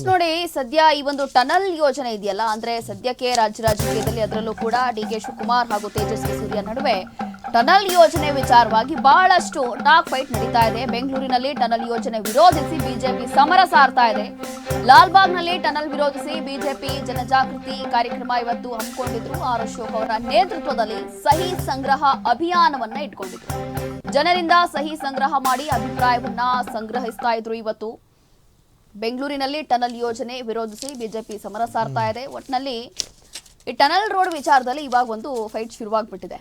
ನೋಡಿ ಸದ್ಯ ಈ ಒಂದು ಟನಲ್ ಯೋಜನೆ ಇದೆಯಲ್ಲ, ಅಂದ್ರೆ ಸದ್ಯಕ್ಕೆ ರಾಜ್ಯ ರಾಜಕೀಯದಲ್ಲಿ ಅದರಲ್ಲೂ ಕೂಡ ಡಿ.ಕೆ. ಶಿವಕುಮಾರ್ ಹಾಗೂ ತೇಜಸ್ವಿ ಸೂರ್ಯ ನಡುವೆ ಟನಲ್ ಯೋಜನೆ ವಿಚಾರವಾಗಿ ಬಹಳಷ್ಟು ಟಾಕ್ ಫೈಟ್ ನಡೀತಾ ಇದೆ. ಬೆಂಗಳೂರಿನಲ್ಲಿ ಟನಲ್ ಯೋಜನೆ ವಿರೋಧಿಸಿ ಬಿಜೆಪಿ ಸಮರ ಸಾರ್ತಾ ಇದೆ. ಲಾಲ್ಬಾಗ್ನಲ್ಲಿ ಟನಲ್ ವಿರೋಧಿಸಿ ಬಿಜೆಪಿ ಜನಜಾಗೃತಿ ಕಾರ್ಯಕ್ರಮ ಇವತ್ತು ಹಮ್ಮಿಕೊಂಡಿದ್ರು. ಆರ್ ಅಶೋಕ್ ಅವರ ನೇತೃತ್ವದಲ್ಲಿ ಸಹಿ ಸಂಗ್ರಹ ಅಭಿಯಾನವನ್ನ ಇಟ್ಕೊಂಡಿದ್ರು. ಜನರಿಂದ ಸಹಿ ಸಂಗ್ರಹ ಮಾಡಿ ಅಭಿಪ್ರಾಯವನ್ನ ಸಂಗ್ರಹಿಸ್ತಾ ಇದ್ರು. ಇವತ್ತು ಬೆಂಗಳೂರಿನಲ್ಲಿ ಟನಲ್ ಯೋಜನೆ ವಿರೋಧಿಸಿ ಬಿಜೆಪಿ ಸಮರ ಸಾರ್ತಾ ಇದೆ. ಒಟ್ಟಿನಲ್ಲಿ ಈ ಟನಲ್ ರೋಡ್ ವಿಚಾರದಲ್ಲಿ ಇವಾಗ ಒಂದು ಫೈಟ್ ಶುರುವಾಗ್ಬಿಟ್ಟಿದೆ.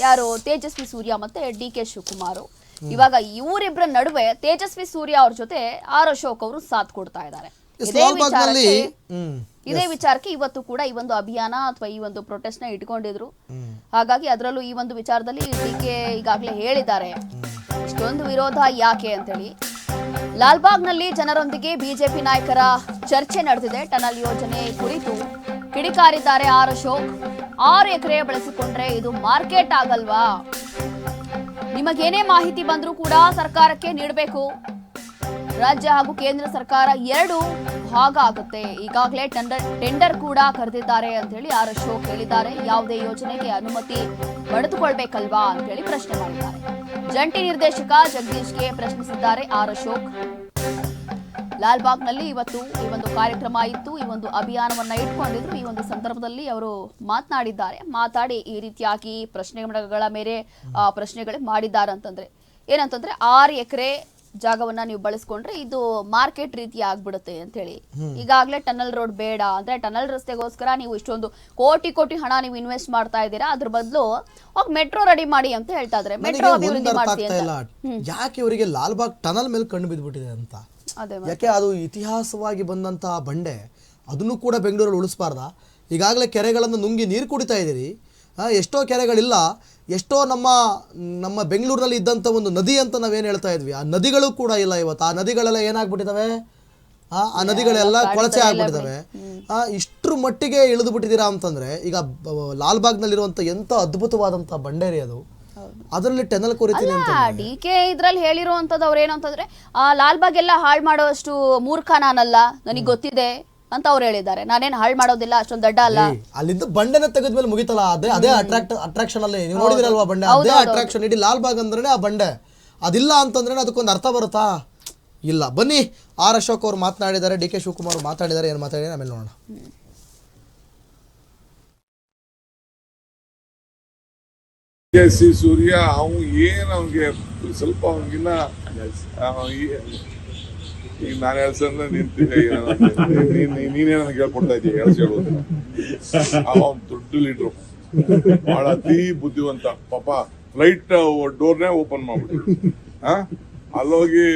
ಯಾರು ತೇಜಸ್ವಿ ಸೂರ್ಯ ಮತ್ತೆ ಡಿ.ಕೆ. ಶಿವಕುಮಾರ್. ಇವಾಗ ಇವರಿಬ್ಬರ ನಡುವೆ ತೇಜಸ್ವಿ ಸೂರ್ಯ ಅವ್ರ ಜೊತೆ ಆರ್ ಅಶೋಕ್ ಅವರು ಸಾಥ್ ಕೊಡ್ತಾ ಇದ್ದಾರೆ. ಇದೇ ವಿಚಾರಕ್ಕೆ ಇವತ್ತು ಕೂಡ ಈ ಒಂದು ಅಭಿಯಾನ ಅಥವಾ ಈ ಒಂದು ಪ್ರೊಟೆಸ್ಟ್ ನ ಇಟ್ಕೊಂಡಿದ್ರು. ಹಾಗಾಗಿ ಅದರಲ್ಲೂ ಈ ಒಂದು ವಿಚಾರದಲ್ಲಿ ಡಿ.ಕೆ. ಈಗಾಗಲೇ ಹೇಳಿದ್ದಾರೆ ಇಷ್ಟೊಂದು ವಿರೋಧ ಯಾಕೆ ಅಂತೇಳಿ. ಲಾಲ್ಬಾಗ್ನಲ್ಲಿ ಜನರೊಂದಿಗೆ ಬಿಜೆಪಿ ನಾಯಕರ ಚರ್ಚೆ ನಡೆದಿದೆ. ಟನಲ್ ಯೋಜನೆ ಕುರಿತು ಕಿಡಿಕಾರಿದ್ದಾರೆ ಆರ್ ಅಶೋಕ್. 6 ಎಕರೆ ಬಳಸಿಕೊಂಡ್ರೆ ಇದು ಮಾರ್ಕೆಟ್ ಆಗಲ್ವಾ? ನಿಮಗೇನೇ ಮಾಹಿತಿ ಬಂದ್ರೂ ಕೂಡ ಸರ್ಕಾರಕ್ಕೆ ನೀಡಬೇಕು. ರಾಜ್ಯ ಹಾಗೂ ಕೇಂದ್ರ ಸರ್ಕಾರ 2 ಭಾಗ ಆಗುತ್ತೆ. ಈಗಾಗಲೇ ಟೆಂಡರ್ ಕೂಡ ಕರೆದಿದ್ದಾರೆ ಅಂತ ಹೇಳಿ ಆರ್ ಅಶೋಕ್ ಹೇಳಿದ್ದಾರೆ. ಯಾವುದೇ ಯೋಜನೆಗೆ ಅನುಮತಿ ಪಡೆದುಕೊಳ್ಬೇಕಲ್ವಾ ಅಂತ ಹೇಳಿ ಪ್ರಶ್ನೆ ಮಾಡಿದ್ದಾರೆ. ಜಂಟಿ ನಿರ್ದೇಶಕ ಜಗದೀಶ್ಗೆ ಪ್ರಶ್ನಿಸಿದ್ದಾರೆ ಆರ್ ಅಶೋಕ್. ಲಾಲ್ಬಾಗ್ನಲ್ಲಿ ಇವತ್ತು ಈ ಒಂದು ಕಾರ್ಯಕ್ರಮ ಇತ್ತು. ಈ ಒಂದು ಅಭಿಯಾನವನ್ನ ಇಟ್ಕೊಂಡಿದ್ರು. ಈ ಒಂದು ಸಂದರ್ಭದಲ್ಲಿ ಅವರು ಮಾತನಾಡಿದ್ದಾರೆ. ಮಾತಾಡಿ ಈ ರೀತಿಯಾಗಿ ಪ್ರಶ್ನೆಗಳ ಮೇಲೆ ಪ್ರಶ್ನೆಗಳೇ ಮಾಡಿದ್ದಾರೆ. ಏನಂತಂದ್ರೆ 6 ಎಕರೆ ಜಾಗವನ್ನ ನೀವು ಬಳಸ್ಕೊಂಡ್ರೆ ಇದು ಮಾರ್ಕೆಟ್ ರೀತಿ ಆಗ್ಬಿಡುತ್ತೆ ಅಂತ ಹೇಳಿ. ಈಗಾಗಲೇ ಟನಲ್ ರೋಡ್ ಬೇಡ ಅಂದ್ರೆ ಟನಲ್ ರಸ್ತೆಗೋಸ್ಕರ ನೀವು ಇಷ್ಟೊಂದು ಕೋಟಿ ಹಣ ನೀವು ಇನ್ವೆಸ್ಟ್ ಮಾಡ್ತಾ ಇದ್ದೀರಾ. ಅದ್ರ ಬದಲು ಹೋಗಿ ಮೆಟ್ರೋ ರೆಡಿ ಮಾಡಿ ಅಂತ ಹೇಳ್ತಾ ಇದ್ರೆ ಮೆಟ್ರೋ ಅಭಿವೃದ್ಧಿ ಮಾಡ್ತೀವಿ ಅಂತ. ಯಾಕೆ ಇವರಿಗೆ ಲಾಲ್ಬಾಗ್ ಟನಲ್ ಮೇಲೆ ಕಂಡು ಬಿದ್ದುಬಿಟ್ಟಿದೆ ಅಂತ? ಯಾಕೆ ಅದು ಇತಿಹಾಸವಾಗಿ ಬಂದಂತಹ ಬಂಡೆ, ಅದನ್ನು ಕೂಡ ಬೆಂಗಳೂರಲ್ಲಿ ಉಳಿಸಬಾರ್ದ? ಈಗಾಗಲೇ ಕೆರೆಗಳನ್ನು ನುಂಗಿ ನೀರು ಕುಡಿತಾ ಇದ್ದೀರಿ. ಎಷ್ಟೋ ಕೆರೆಗಳಿಲ್ಲ, ಎಷ್ಟೋ ನಮ್ಮ ಬೆಂಗಳೂರಿನಲ್ಲಿ ಇದ್ದಂಥ ಒಂದು ನದಿ ಅಂತ ನಾವೇನು ಹೇಳ್ತಾ ಇದ್ವಿ, ಆ ನದಿಗಳು ಕೂಡ ಇಲ್ಲ ಇವತ್ತು. ಆ ನದಿಗಳೆಲ್ಲ ಏನಾಗ್ಬಿಟ್ಟಿದ್ದಾವೆ? ಆ ನದಿಗಳೆಲ್ಲ ಕೊಳಚೆ ಆಗ್ಬಿಟ್ಟಿದ್ದಾವೆ. ಇಷ್ಟರ ಮಟ್ಟಿಗೆ ಇಳಿದು ಬಿಟ್ಟಿದ್ದೀರಾ ಅಂತಂದ್ರೆ, ಈಗ ಲಾಲ್ಬಾಗ್ನಲ್ಲಿರುವಂಥ ಎಂಥ ಅದ್ಭುತವಾದಂಥ ಬಂಡೇರಿ ಅದು, ಅದರಲ್ಲಿ ಟನಲ್ ಕೊರಿತೀನಿ ಅಂತ ಡಿ.ಕೆ. ಇದ್ರಲ್ಲಿ ಹೇಳಿರುವಂತದ್ದು ಅವ್ರು ಏನಂತಂದ್ರೆ ಲಾಲ್ಬಾಗ್ ಎಲ್ಲ ಹಾಳು ಮಾಡೋಷ್ಟು ಮೂರ್ಖ ನಾನಲ್ಲ, ನನಗೆ ಗೊತ್ತಿದೆ ಅಂತ ಅವ್ರು ಹೇಳಿದ್ದಾರೆ. ನಾನೇನು ಹಾಳು ಮಾಡೋದಿಲ್ಲ, ಅಷ್ಟೊಂದು ದಡ್ಡ ಅಲ್ಲ. ಅಲ್ಲಿಂದ ಬಂಡೆನ ತೆಗೆದ್ಮೇಲೆ ಮುಗಿತಲ್ಲ, ಅದೇ ಅಟ್ರಾಕ್ಷನ್ ಅಲ್ಲಿ ನೀವು ನೋಡಿದಿರಲ್ವಾ ಬಂಡೆ, ಅದೇ ಅಟ್ರಾಕ್ಷನ್. ಇಡೀ ಲಾಲ್ಬಾಗ್ ಅಂದ್ರೆ ಆ ಬಂಡೆ. ಅದಿಲ್ಲ ಅಂತಂದ್ರೆ ಅದಕ್ಕೊಂದು ಅರ್ಥ ಬರುತ್ತಾ? ಇಲ್ಲ. ಬನ್ನಿ, ಆರ್ ಅಶೋಕ್ ಅವರು ಮಾತನಾಡಿದ್ದಾರೆ, ಡಿ.ಕೆ. ಶಿವಕುಮಾರ್ ಮಾತಾಡಿದ್ದಾರೆ. ಏನು ಮಾತಾಡಿದ್ದಾರೆ ಆಮೇಲೆ ನೋಡೋಣ. ಡಿ.ಕೆ. ಸೂರ್ಯ ಅವ್ನಿಗೆ ಸ್ವಲ್ಪ ಅವನಿಗಿನ್ನ ಈಗ ನಾನು ಹೇಳ್ಸಂದ್ರೆ ನೀನೇ ನನಗೆ ಹೇಳ್ಕೊಡ್ತಾ ಇದ್ದೀಯ ಹೇಳೋದು. ಅವನ್ ದೊಡ್ಡ ಲೀಡ್ರು, ಬಹಳ ಅತಿ ಬುದ್ಧಿವಂತ. ಪಾಪ ಫ್ಲೈಟ್ ಡೋರ್ನೇ ಓಪನ್ ಮಾಡ್ಬಿಟ್ಟು ಅಲ್ಲೋಗಿ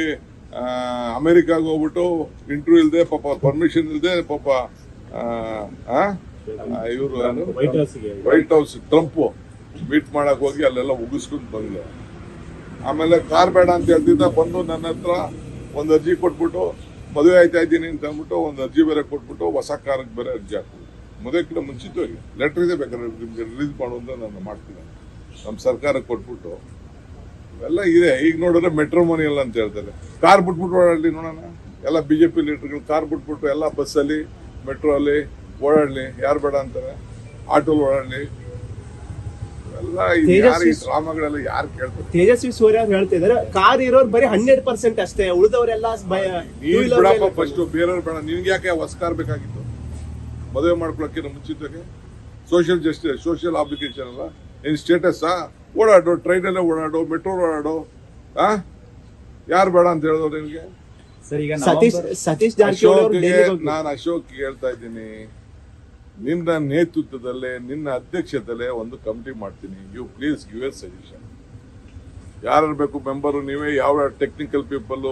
ಅಮೆರಿಕಾಗ ಹೋಗ್ಬಿಟ್ಟು ಇಂಟರ್ವ್ಯೂ ಇಲ್ದೆ, ಪಾಪ ಪರ್ಮಿಷನ್ ಇಲ್ದೆ, ಪಾಪ ಇವರು ವೈಟ್ ಹೌಸ್ ಟ್ರಂಪ್ ಮೀಟ್ ಮಾಡಕ್ ಹೋಗಿ ಅಲ್ಲೆಲ್ಲ ಉಗಿಸ್ಕೊಂಡು ಬಂದ. ಆಮೇಲೆ ಕಾರ್ ಬೇಡ ಅಂತ ಹೇಳ್ತಿದ್ದ, ಬಂದು ನನ್ನ ಹತ್ರ ಒಂದು ಅರ್ಜಿ ಕೊಟ್ಬಿಟ್ಟು ಮದುವೆ ಆಯ್ತಾ ಇದ್ದೀನಿ ಅಂತ ಅಂದ್ಬಿಟ್ಟು ಒಂದು ಅರ್ಜಿ ಬೇರೆ ಕೊಟ್ಬಿಟ್ಟು ಹೊಸ ಕಾರ್ಗೆ ಬೇರೆ ಅರ್ಜಿ ಹಾಕ್ಬೋದು. ಮದುವೆಕ್ಕಿಂತ ಮುಂಚಿತವಾಗಿ ಲೆಟರ್ ಇದೆ, ಬೇಕಾದ್ರೆ ನಿಮ್ಗೆ ರಿಲೀಸ್ ಮಾಡುವಂತ ನಾನು ಮಾಡ್ತೀನಿ. ನಮ್ಮ ಸರ್ಕಾರಕ್ಕೆ ಕೊಟ್ಬಿಟ್ಟು ಇವೆಲ್ಲ ಇದೆ. ಈಗ ನೋಡಿದ್ರೆ ಮೆಟ್ರೋ ಮನಿ ಎಲ್ಲ ಅಂತ ಹೇಳ್ತಾರೆ. ಕಾರ್ ಬಿಟ್ಬಿಟ್ಟು ಓಡಾಡ್ಲಿ ನೋಡೋಣ. ಎಲ್ಲ ಬಿಜೆಪಿ ಲೀಡರ್ಗಳು ಕಾರ್ ಬಿಟ್ಬಿಟ್ಟು ಎಲ್ಲ ಬಸ್ಸಲ್ಲಿ ಮೆಟ್ರೋ ಅಲ್ಲಿ ಓಡಾಡ್ಲಿ, ಯಾರು ಬೇಡ ಅಂತಾರೆ. ಆಟೋಲ್ ಓಡಾಡ್ಲಿ. ಡ್ರಾಮಾಗಳೆಲ್ಲ ಯಾರು ಕೇಳ್ತಾರೆ? ತೇಜಸ್ವಿ ಸೂರ್ಯ ಅವ್ರು ಹೇಳ್ತಿದ್ದಾರೆ ಕಾರ್ ಇರೋರು ಬರೀ 100% ಅಷ್ಟೇ, ಉಳಿದವರೆಲ್ಲ ಫಸ್ಟ್ ಬೇರೆಯವ್ರು ಬೇಡ. ನಿನ್ಗೆ ಯಾಕೆ ಹೊಸ ಕಾರ್ ಬೇಕಾಗಿತ್ತು ಮದುವೆ ಮಾಡ್ಕೊಳಕ್ಕೆ ಮುಂಚಿತವಾಗಿ? ಸೋಷಿಯಲ್ ಜಸ್ಟಿಸ್, ಸೋಷಿಯಲ್ ಅಪ್ಲಿಕೇಶನ್ ಅಲ್ಲ ಏನ್ ಸ್ಟೇಟಸ್? ಓಡಾಡೋ, ಟ್ರೈನಲ್ಲೇ ಓಡಾಡೋ, ಮೆಟ್ರೋ ಓಡಾಡೋ. ಯಾರು ಬೇಡ ಅಂತ ಹೇಳಿದವ್ರು ನಿನ್ಗೆ? ಸತೀಶ್ ಜಾರಕಿಹೊಳಿ ನಾನು ಅಶೋಕ್ ಹೇಳ್ತಾ ಇದ್ದೀನಿ, ನಿನ್ನ ನೇತೃತ್ವದಲ್ಲೇ, ನಿನ್ನ ಅಧ್ಯಕ್ಷತೆಯಲ್ಲೇ ಒಂದು ಕಮಿಟಿ ಮಾಡ್ತೀನಿ. You please give your suggestion. ಯಾರು ಬೇಕು ಮೆಂಬರು? ನೀವೇ ಯಾವ ಟೆಕ್ನಿಕಲ್ ಪೀಪಲ್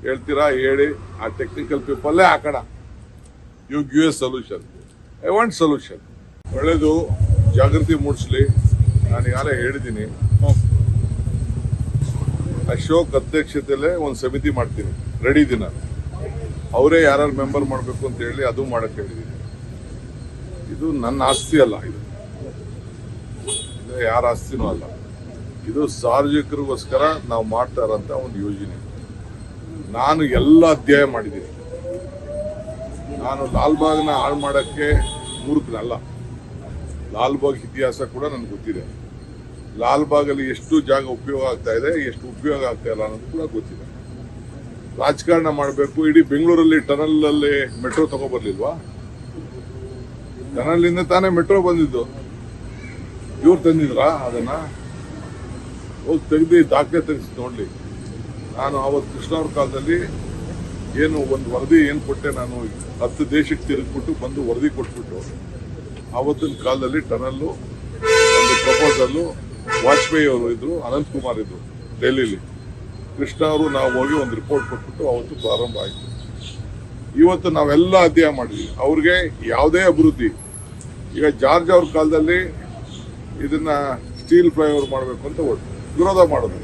ಹೇಳ್ತೀರಾ ಹೇಳಿ, ಆ ಟೆಕ್ನಿಕಲ್ ಪೀಪಲ್ಲೇ ಹಾಕೋಣ. You give your solution. I want solution. ಒಳ್ಳೇದು, ಜಾಗೃತಿ ಮೂಡಿಸ್ಲಿ. ನಾನು ಈಗಾಗಲೇ ಹೇಳಿದ್ದೀನಿ, ಅಶೋಕ್ ಅಧ್ಯಕ್ಷತೆಯಲ್ಲೇ ಒಂದು ಸಮಿತಿ ಮಾಡ್ತೀನಿ. ರೆಡಿ ಇದ್ದೀನಿ ನಾನು. ಅವರೇ ಯಾರು ಮೆಂಬರ್ ಮಾಡಬೇಕು ಅಂತ ಹೇಳಿ ಅದು ಮಾಡಕ್ಕೆ ಹೇಳಿದ್ದೀನಿ. ಇದು ನನ್ನ ಆಸ್ತಿ ಅಲ್ಲ, ಇದು ಯಾರ ಆಸ್ತಿನೂ ಅಲ್ಲ. ಇದು ಸಾರ್ವಜನಿಕರಿಗೋಸ್ಕರ ನಾವು ಮಾಡ್ತಾ ಇರೋಂಥ ಒಂದು ಯೋಜನೆ. ನಾನು ಎಲ್ಲ ಅಧ್ಯಯನ ಮಾಡಿದ್ದೀನಿ. ನಾನು ಲಾಲ್ಬಾಗ್ನ ಹಾಳು ಮಾಡೋಕ್ಕೆ ಮೂರ್ಖನಲ್ಲ. ಲಾಲ್ಬಾಗ್ ಇತಿಹಾಸ ಕೂಡ ನನಗೆ ಗೊತ್ತಿದೆ. ಲಾಲ್ಬಾಗಲ್ಲಿ ಎಷ್ಟು ಜಾಗ ಉಪಯೋಗ ಆಗ್ತಾ ಇದೆ, ಎಷ್ಟು ಉಪಯೋಗ ಆಗ್ತಾ ಇಲ್ಲ ಅನ್ನೋದು ಕೂಡ ಗೊತ್ತಿದೆ. ರಾಜಕಾರಣ ಮಾಡಬೇಕು. ಇಡೀ ಬೆಂಗಳೂರಲ್ಲಿ ಟನಲಲ್ಲಿ ಮೆಟ್ರೋ ತಗೊಬರ್ಲಿಲ್ವಾ? ಟನಲಿಂದ ತಾನೇ ಮೆಟ್ರೋ ಬಂದಿದ್ದು. ಇವ್ರು ತಂದಿದ್ರಾ ಅದನ್ನ? ಹೋಗಿ ತೆಗೆದು ದಾಖಲೆ ತೆಗೆಸಿ ನೋಡ್ಲಿ. ನಾನು ಅವತ್ತು ಕೃಷ್ಣ ಅವ್ರ ಕಾಲದಲ್ಲಿ ಏನು ಒಂದು ವರದಿ ಏನು ಕೊಟ್ಟೆ, ನಾನು 10 ದೇಶಕ್ಕೆ ತಿರುಗಿಬಿಟ್ಟು ಬಂದು ವರದಿ ಕೊಟ್ಬಿಟ್ಟು ಆವತ್ತಿನ ಕಾಲದಲ್ಲಿ ಟನಲ್ಲು ಒಂದು ಪ್ರಪೋಸಲ್ಲು ವಾಜಪೇಯಿ ಅವರು ಇದ್ರು, ಅನಂತ್ ಕುಮಾರ್ ಇದ್ರು ಡೆಲ್ಲಿಲಿ. ಕೃಷ್ಣ ಅವರು ನಾವು ಹೋಗಿ ಒಂದು ರಿಪೋರ್ಟ್ ಕೊಟ್ಬಿಟ್ಟು ಅವತ್ತು ಪ್ರಾರಂಭ ಆಯಿತು. ಇವತ್ತು ನಾವೆಲ್ಲ ಅಧ್ಯಯನ ಮಾಡಿದ್ವಿ. ಅವ್ರಿಗೆ ಯಾವುದೇ ಅಭಿವೃದ್ಧಿ, ಈಗ ಜಾರ್ಜ್ ಅವ್ರ ಕಾಲದಲ್ಲಿ ಇದನ್ನ ಸ್ಟೀಲ್ ಫ್ಲೈಓವರ್ ಮಾಡಬೇಕು ಅಂತ ವಿರೋಧ ಮಾಡೋದು.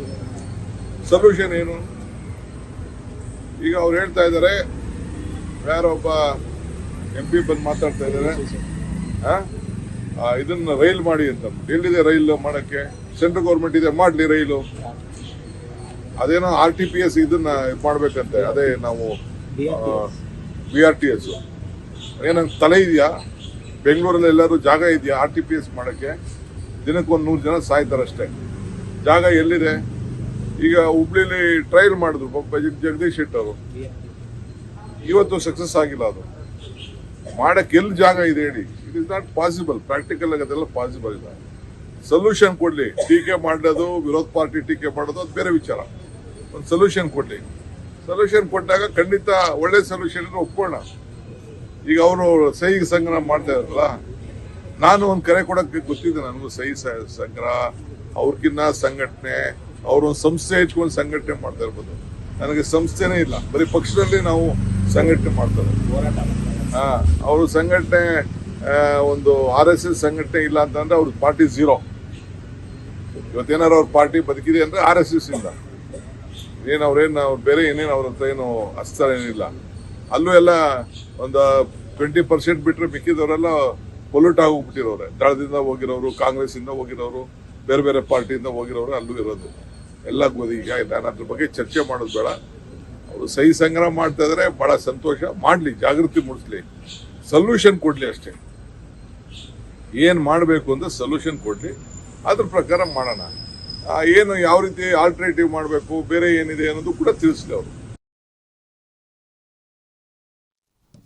ಸೊಲ್ಯೂಷನ್ ಏನು? ಈಗ ಅವ್ರು ಹೇಳ್ತಾ ಇದ್ದಾರೆ, ಯಾರೊಬ್ಬ MP ಬಂದು ಮಾತಾಡ್ತಾ ಇದ್ದಾರೆ, ಇದನ್ನ ರೈಲ್ ಮಾಡಿ ಅಂತ. ಎಲ್ಲಿದೆ ರೈಲ್ ಮಾಡಕ್ಕೆ? ಸೆಂಟ್ರಲ್ ಗೌರ್ಮೆಂಟ್ ಇದೆ, ಮಾಡ್ಲಿ ರೈಲು. ಅದೇನೋ RTPS ಇದನ್ನ ಮಾಡ್ಬೇಕಂತೆ. ಅದೇ ನಾವು BRTS ಏನಂತ ತಲೆ ಇದೆಯಾ? ಬೆಂಗಳೂರಲ್ಲಿ ಎಲ್ಲರೂ ಜಾಗ ಇದೆಯಾ RTPS ಮಾಡಕ್ಕೆ? ದಿನಕ್ಕೊಂದು 100 ಜನ ಸಾಯ್ತಾರಷ್ಟೇ. ಜಾಗ ಎಲ್ಲಿದೆ? ಈಗ ಹುಬ್ಳಿಲಿ ಟ್ರಯಲ್ ಮಾಡಿದ್ರು ಜಗದೀಶ್ ಶೆಟ್ಟರ್ ಅವರು, ಇವತ್ತು ಸಕ್ಸಸ್ ಆಗಿಲ್ಲ. ಅದು ಮಾಡಕ್ಕೆ ಎಲ್ಲಿ ಜಾಗ ಇದೆ ಹೇಳಿ? It is not possible. Practical ಆಗಿ ಅದೆಲ್ಲ ಪಾಸಿಬಲ್ ಇಲ್ಲ. ಸೊಲ್ಯೂಷನ್ ಕೊಡ್ಲಿ. ಟೀಕೆ ಮಾಡೋದು, ವಿರೋಧ ಪಾರ್ಟಿ ಟೀಕೆ ಮಾಡೋದು ಅದು ಬೇರೆ ವಿಚಾರ. ಒಂದು ಸೊಲ್ಯೂಷನ್ ಕೊಡ್ಲಿ. ಸೊಲ್ಯೂಷನ್ ಕೊಟ್ಟಾಗ ಖಂಡಿತ ಒಳ್ಳೆ ಸೊಲ್ಯೂಷನ್ ಒಪ್ಕೊಳ್ಳೋಣ. ಈಗ ಅವರು ಸಹಿ ಸಂಗ್ರಹ ಮಾಡ್ತಾ ಇರಲ್ಲ, ನಾನು ಒಂದು ಕರೆ ಕೊಡಕ್ಕೆ ಗೊತ್ತಿದೆ ನನಗೂ. ಸಹಿ ಸಂಗ್ರಹ ಅವ್ರಕಿನ್ನ ಸಂಘಟನೆ, ಅವ್ರೊಂದು ಸಂಸ್ಥೆ ಇಟ್ಕೊಂಡು ಸಂಘಟನೆ ಮಾಡ್ತಾ ಇರ್ಬೋದು. ನನಗೆ ಸಂಸ್ಥೆನೇ ಇಲ್ಲ, ಬರೀ ಪಕ್ಷದಲ್ಲಿ ನಾವು ಸಂಘಟನೆ ಮಾಡ್ತಾರೆ. ಅವರು ಸಂಘಟನೆ ಒಂದು RSS ಸಂಘಟನೆ ಇಲ್ಲ ಅಂತಂದ್ರೆ ಅವ್ರ ಪಾರ್ಟಿ ಝೀರೋ. ಇವತ್ತೇನಾರು ಅವ್ರ ಪಾರ್ಟಿ ಬದುಕಿದೆ ಅಂದ್ರೆ RSS ಇಂದ. ಅವ್ರು ಬೇರೆ ಏನೇನು ಅವ್ರ ಹತ್ರ ಏನು ಅಸ್ತ್ರ ಏನಿಲ್ಲ. ಅಲ್ಲೂ ಎಲ್ಲ ಒಂದು 20% ಬಿಟ್ರೆ ಮಿಕ್ಕಿದವರೆಲ್ಲ ಪೊಲ್ಯೂಟ್ ಆಗೋಗ್ಬಿಟ್ಟಿರೋರೆ. ದಳದಿಂದ ಹೋಗಿರೋರು, ಕಾಂಗ್ರೆಸ್ ಇಂದ ಹೋಗಿರೋರು, ಬೇರೆ ಬೇರೆ ಪಾರ್ಟಿಯಿಂದ ಹೋಗಿರೋರು ಅಲ್ಲೂ ಇರೋದು ಎಲ್ಲ ಈಗ. ನಾನು ಅದ್ರ ಬಗ್ಗೆ ಚರ್ಚೆ ಮಾಡೋದು ಬೇಡ. ಅವರು ಸಹಿ ಸಂಗ್ರಹ ಮಾಡ್ತಾ ಇದಾರೆ, ಬಹಳ ಸಂತೋಷ. ಮಾಡ್ಲಿ, ಜಾಗೃತಿ ಮೂಡಿಸ್ಲಿ, ಸೊಲ್ಯೂಷನ್ ಕೊಡ್ಲಿ ಅಷ್ಟೇ. ಏನ್ ಮಾಡಬೇಕು ಅಂತ ಸೊಲ್ಯೂಷನ್ ಕೊಡ್ಲಿ, ಅದ್ರ ಪ್ರಕಾರ ಮಾಡೋಣ. ಏನು ಯಾವ ರೀತಿ ಆಲ್ಟರ್ನೇಟಿವ್ ಮಾಡಬೇಕು, ಬೇರೆ ಏನಿದೆ ಅನ್ನೋದು ಕೂಡ ತಿಳಿಸ್ಲಿ ಅವರು.